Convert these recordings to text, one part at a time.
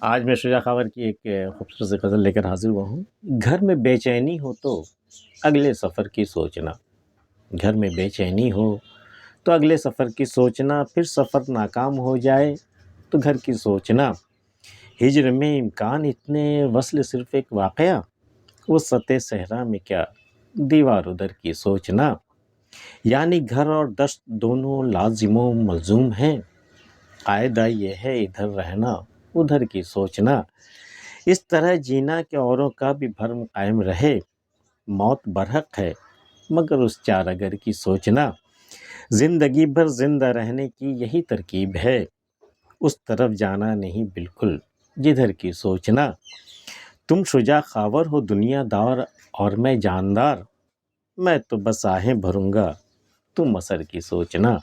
آج میں شجاع خاور کی ایک خوبصورت سی غزل لے کر حاضر ہوا ہوں۔ گھر میں بے چینی ہو تو اگلے سفر کی سوچنا، گھر میں بے چینی ہو تو اگلے سفر کی سوچنا، پھر سفر ناکام ہو جائے تو گھر کی سوچنا۔ ہجر میں امکان اتنے، وصل صرف ایک واقعہ، وسعت صحرا میں کیا دیوار ادھر کی سوچنا۔ یعنی گھر اور دشت دونوں لازم و ملزوم ہیں، قاعدہ یہ ہے ادھر رہنا ادھر کی سوچنا۔ اس طرح جینا کہ اوروں کا بھی بھرم قائم رہے، موت برحق ہے مگر اس چار اگر کی سوچنا۔ زندگی بھر زندہ رہنے کی یہی ترکیب ہے، اس طرف جانا نہیں بالکل جدھر کی سوچنا۔ تم شجاع خاور ہو دنیا دار اور میں جاندار، میں تو بس آہیں بھروں گا تم اثر کی سوچنا۔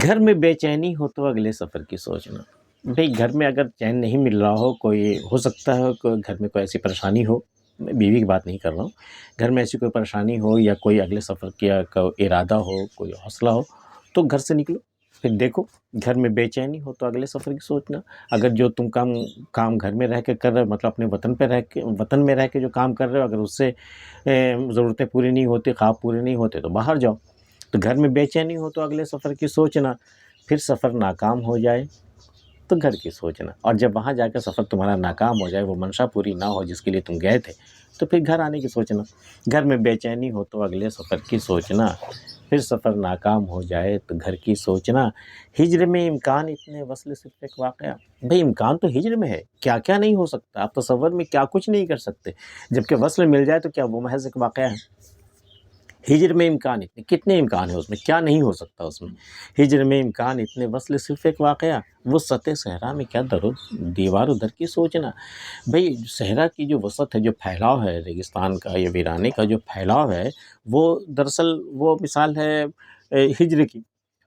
گھر میں بے چینی ہو تو اگلے سفر کی سوچنا۔ بھئی گھر میں اگر چین نہیں مل رہا ہو، کوئی ہو سکتا ہے کہ گھر میں کوئی ایسی پریشانی ہو، میں بیوی کی بات نہیں کر رہا ہوں، گھر میں ایسی کوئی پریشانی ہو یا کوئی اگلے سفر کا ارادہ ہو، کوئی حوصلہ ہو، تو گھر سے نکلو، پھر دیکھو۔ گھر میں بے چینی ہو تو اگلے سفر کی سوچنا۔ اگر جو تم کام گھر میں رہ کے کر رہے ہو، مطلب اپنے وطن میں رہ کے جو کام کر رہے ہو، اگر اس سے ضرورتیں پوری نہیں ہوتی، خواب پورے نہیں ہوتے تو باہر جاؤ۔ تو گھر میں بے چینی ہو تو اگلے سفر کی سوچنا، پھر سفر ناکام ہو جائے تو گھر کی سوچنا۔ اور جب وہاں جا کر سفر تمہارا ناکام ہو جائے، وہ منشا پوری نہ ہو جس کے لیے تم گئے تھے، تو پھر گھر آنے کی سوچنا۔ گھر میں بے چینی ہو تو اگلے سفر کی سوچنا، پھر سفر ناکام ہو جائے تو گھر کی سوچنا۔ ہجر میں امکان اتنے، وصل صرف ایک واقعہ۔ بھئی امکان تو ہجر میں ہے، کیا کیا نہیں ہو سکتا، آپ تصور میں کیا کچھ نہیں کر سکتے، جبکہ وصل مل جائے تو کیا وہ محض ایک واقعہ ہے۔ ہجر میں امکان اتنے، کتنے امکان ہیں اس میں، کیا نہیں ہو سکتا اس میں۔ ہجر میں امکان اتنے، وصل صرف ایک واقعہ، وسعت صحرا میں کیا دیوار ادھر کی سوچنا۔ بھئی صحرا کی جو وسعت ہے، جو پھیلاؤ ہے ریگستان کا یا ویرانے کا جو پھیلاؤ ہے، وہ دراصل وہ مثال ہے ہجر کی۔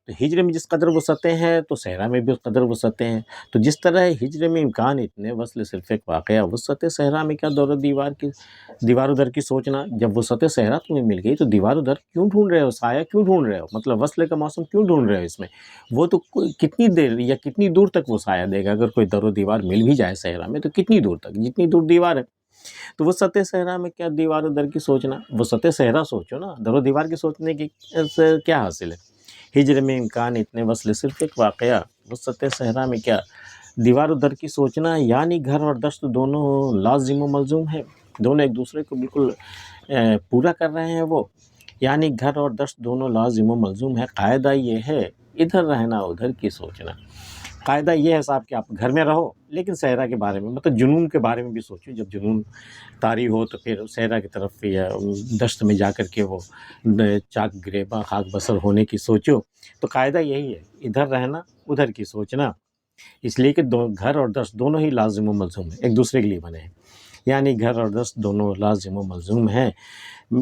تو ہجر میں جس قدر وسعتیں ہیں تو صحرا میں بھی اس قدر وسعتیں ہیں۔ تو جس طرح ہجر میں امکان اتنے، وصل صرف ایک واقعہ، وسعت صحرا میں کیا دیوار ادھر کی سوچنا۔ جب وسعت صحرا تمہیں مل گئی تو دیوار ادھر کیوں ڈھونڈ رہے ہو، سایہ کیوں ڈھونڈ رہے ہو، مطلب وصل کا موسم کیوں ڈھونڈ رہے ہو اس میں۔ وہ تو کتنی دیر یا کتنی دور تک وہ سایہ دے گا، اگر کوئی در و دیوار مل بھی جائے صحرا میں تو کتنی دور تک، جتنی دور دیوار ہے۔ تو وسعت صحرا میں کیا دیوار ادھر کی سوچنا، وسعت صحرا سوچو نا، در و دیوار کی سوچنے کی سے کیا حاصل ہے۔ ہجر میں امکان اتنے، وصل صرف ایک واقعہ، وسعت صحرا میں کیا دیوار ادھر کی سوچنا۔ یعنی گھر اور دشت دونوں لازم و ملزوم ہیں، دونوں ایک دوسرے کو بالکل پورا کر رہے ہیں وہ۔ یعنی گھر اور دشت دونوں لازم و ملزوم ہے، قاعدہ یہ ہے ادھر رہنا ادھر کی سوچنا۔ قاعدہ یہ ہے صاحب کہ آپ گھر میں رہو لیکن صحرا کے بارے میں، مطلب جنون کے بارے میں بھی سوچو۔ جب جنون طاری ہو تو پھر صحرا کی طرف یا دشت میں جا کر کے وہ چاک گریباں خاک بسر ہونے کی سوچو۔ تو قاعدہ یہی ہے، ادھر رہنا ادھر کی سوچنا۔ اس لیے کہ گھر اور دشت دونوں ہی لازم و ملزوم ہیں، ایک دوسرے کے لیے بنے ہیں۔ یعنی گھر اور دشت دونوں لازم و ملزوم ہیں،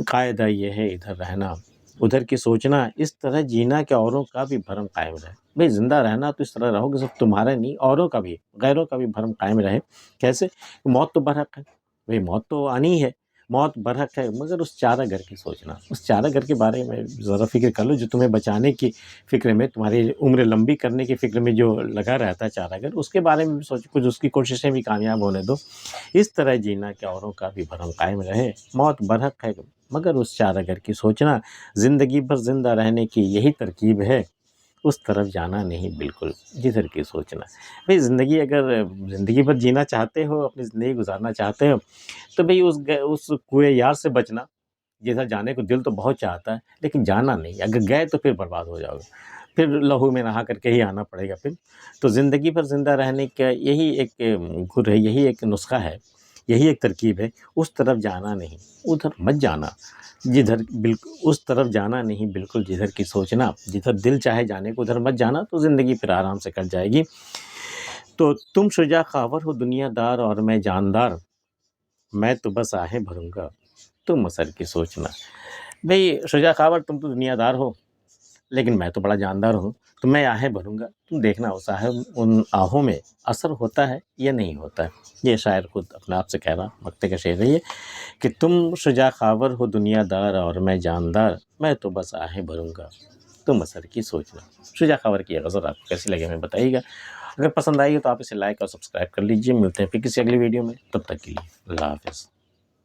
قاعدہ یہ ہے ادھر رہنا ادھر کی سوچنا۔ اس طرح جینا کہ اوروں کا بھی بھرم قائم رہے۔ بھئی زندہ رہنا تو اس طرح رہو کہ صرف تمہارا نہیں، اوروں کا بھی، غیروں کا بھی بھرم قائم رہے۔ کیسے؟ موت تو برحق ہے، بھئی موت تو آنی ہے، موت برحق ہے، مگر اس چارہ گھر کی سوچنا۔ اس چارہ گھر کے بارے میں ذرا فکر کر لو، جو تمہیں بچانے کی فکر میں، تمہاری عمر لمبی کرنے کی فکر میں جو لگا رہتا ہے چارہ گھر، اس کے بارے میں بھی سوچو، کچھ اس کی کوششیں بھی کامیاب ہونے دو۔ اس طرح جینا کہ اوروں کا بھی بھرم قائم رہے، موت برحق ہے مگر اس چارہ گھر کی سوچنا۔ زندگی بھر زندہ رہنے کی یہی ترکیب ہے، اس طرف جانا نہیں بالکل جدھر کی سوچنا۔ بھئی زندگی بھر جینا چاہتے ہو، اپنی زندگی گزارنا چاہتے ہو، تو بھئی اس کوئے یار سے بچنا، جدھر جانے کو دل تو بہت چاہتا ہے لیکن جانا نہیں، اگر گئے تو پھر برباد ہو جاؤ گے، پھر لہو میں نہا کر کے ہی آنا پڑے گا پھر۔ تو زندگی بھر زندہ رہنے کا یہی ایک گر ہے، یہی ایک نسخہ ہے، یہی ایک ترکیب ہے، اس طرف جانا نہیں ادھر مت جانا، اس طرف جانا نہیں بالکل جدھر کی سوچنا۔ جدھر دل چاہے جانے کو ادھر مت جانا، تو زندگی پھر آرام سے کٹ جائے گی۔ تو تم شجاع خاور ہو دنیا دار اور میں جاندار، میں تو بس آہیں بھروں گا تم اثر کی سوچنا۔ بھئی شجاع خاور تم تو دنیا دار ہو لیکن میں تو بڑا جاندار ہوں، تو میں آہیں بھروں گا، تم دیکھنا ان آہوں میں اثر ہوتا ہے یا نہیں ہوتا ہے۔ یہ شاعر خود اپنے آپ سے کہہ رہا، مقطع کا شعر ہے یہ، کہ تم شجاع خاور ہو دنیا دار اور میں جاندار، میں تو بس آہیں بھروں گا تم اثر کی سوچنا۔ شجاع خاور کی یہ غزل آپ کو کیسی لگے ہمیں بتائیے گا، اگر پسند آئی ہے تو آپ اسے لائک اور سبسکرائب کر لیجیے. ملتے ہیں پھر کسی اگلی ویڈیو میں. تب تک کے لیے اللہ حافظ.